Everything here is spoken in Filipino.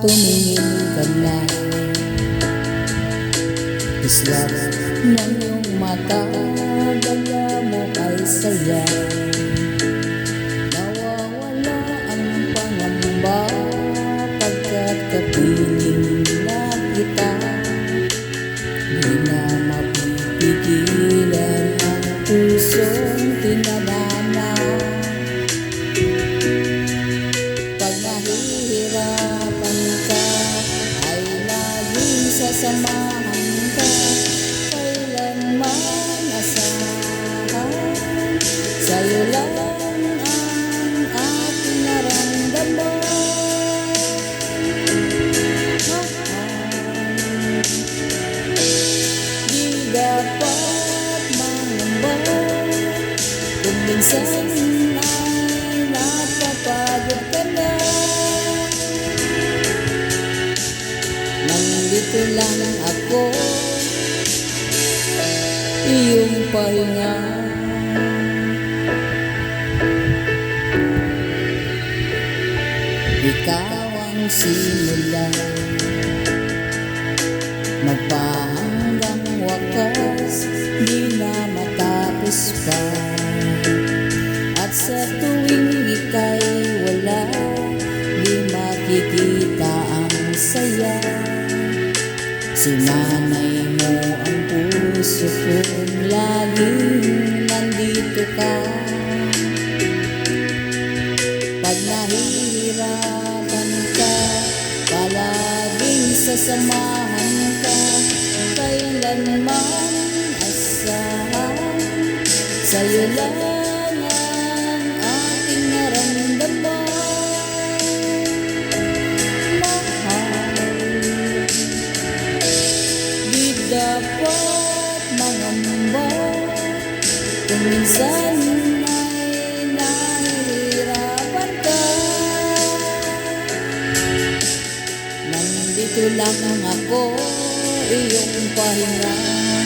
tumingin ka na. Islap ng iyong mata, dala mo ay saya. Nawawala ang pangamba pagkat kapiling na kita. Di na mapipigilan ang pusong tinadhana. Pag nahihirapan ka ay laging sasamahan ka. Kailanman asahan, sa'yo lang ang aking naramdaman. Di dapat mangamba kung minsan ay napapagod ka na. Nandito lang ako, iyong pahinga. Ikaw ang simula, magpahanggang wakas, di na matapos pa. At sa tuwing ika'y wala, di makikita ang saya. Sinanay mo ang puso kong laging nandito ka. Pag nahihirapan ka, palaging sasamahan ka. Kailanman asahan, sa'yo lang ang aking naramdaman. Dapat mangamba kung minsan ay nahihirapan ka. Nandito lang ako, iyong pahinga.